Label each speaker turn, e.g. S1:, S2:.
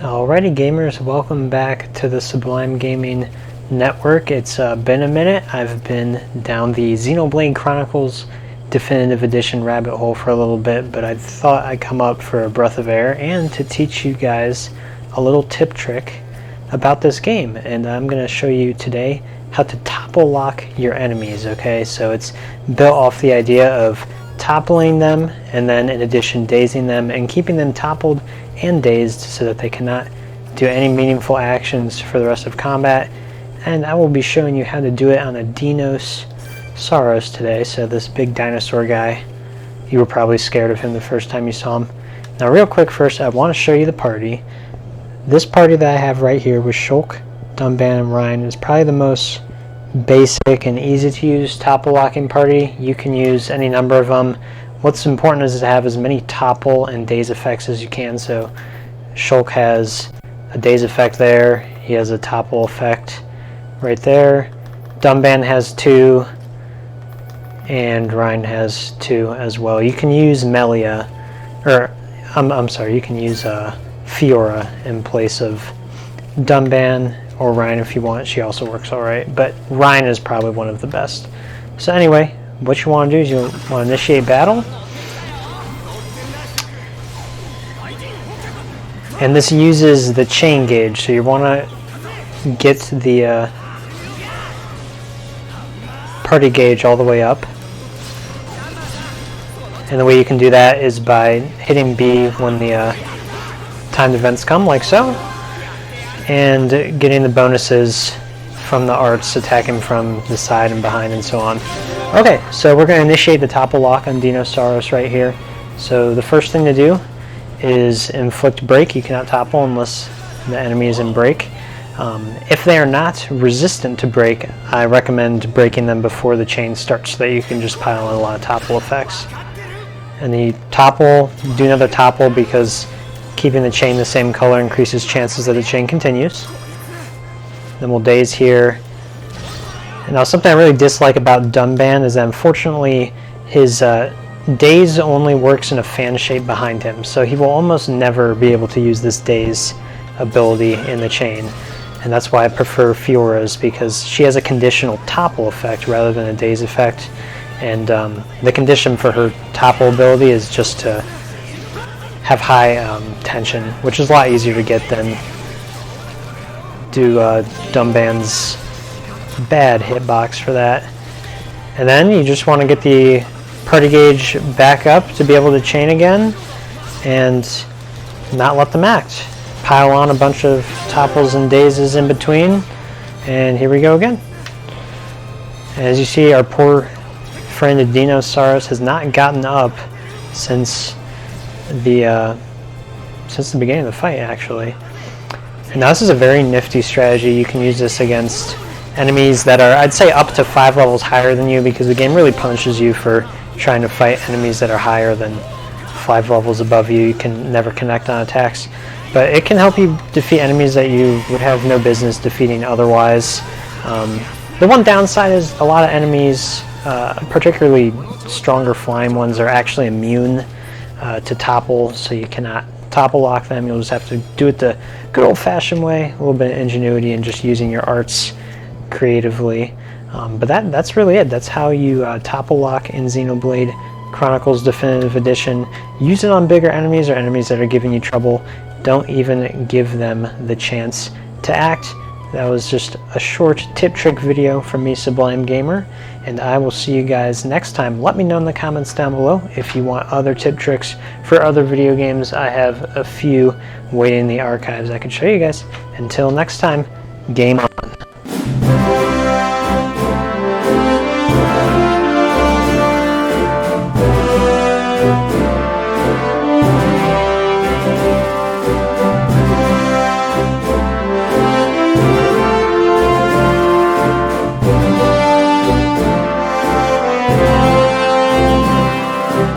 S1: Alrighty gamers, welcome back to the Sublime Gaming Network. It's been a minute. I've been down the Xenoblade Chronicles Definitive Edition rabbit hole for a little bit, but I thought I'd come up for a breath of air and to teach you guys a little tip trick about this game. And I'm going to show you today how to topple lock your enemies, okay? So it's built off the idea of toppling them and then in addition dazing them and keeping them toppled and dazed so that they cannot do any meaningful actions for the rest of combat. And I will be showing you how to do it on a Dinosaurus today. So this big dinosaur guy, you were probably scared of him the first time you saw him. Now real quick first, I want to show you the party. This party that I have right here with Shulk, Dunban, and Ryan is probably the most basic and easy to use topple locking party. You can use any number of them. What's important is to have as many topple and daze effects as you can. So Shulk has a daze effect there, he has a topple effect right there, Dunban has 2, and Ryan has 2 as well. You can use Melia, or I'm sorry, you can use Fiora in place of Dunban, or Ryan if you want. She also works alright, but Ryan is probably one of the best. So anyway, what you want to do is you want to initiate battle, and this uses the chain gauge, so you want to get the party gauge all the way up, and the way you can do that is by hitting B when the timed events come, like so, and getting the bonuses from the arts, attacking from the side and behind and so on. Okay, so we're going to initiate the topple lock on Dinosaurus right here. So the first thing to do is inflict break. You cannot topple unless the enemy is in break. If they are not resistant to break, I recommend breaking them before the chain starts so that you can just pile in a lot of topple effects. And the topple, do another topple because keeping the chain the same color increases chances that the chain continues. Then we'll daze here. And now something I really dislike about Dunban is that unfortunately his daze only works in a fan shape behind him, so he will almost never be able to use this daze ability in the chain. And that's why I prefer Fiora's, because she has a conditional topple effect rather than a daze effect. And the condition for her topple ability is just to have high tension, which is a lot easier to get than do Dunban's bad hitbox for that. And then you just want to get the party gauge back up to be able to chain again and not let them act. Pile on a bunch of topples and dazes in between, and here we go again. As you see, our poor friend Dinosaurus has not gotten up since the beginning of the fight, actually. And now this is a very nifty strategy. You can use this against enemies that are, I'd say, up to 5 levels higher than you, because the game really punishes you for trying to fight enemies that are higher than 5 levels above you. You can never connect on attacks, but it can help you defeat enemies that you would have no business defeating otherwise. The one downside is a lot of enemies, particularly stronger flying ones, are actually immune to topple, so you cannot topple lock them. You'll just have to do it the good old-fashioned way, a little bit of ingenuity and just using your arts creatively. But that's really it. That's how you topple lock in Xenoblade Chronicles Definitive Edition. Use it on bigger enemies or enemies that are giving you trouble. Don't even give them the chance to act. That was just a short tip trick video from me, Sublime Gamer, and I will see you guys next time. Let me know in the comments down below if you want other tip tricks for other video games. I have a few waiting in the archives I can show you guys. Until next time, game on.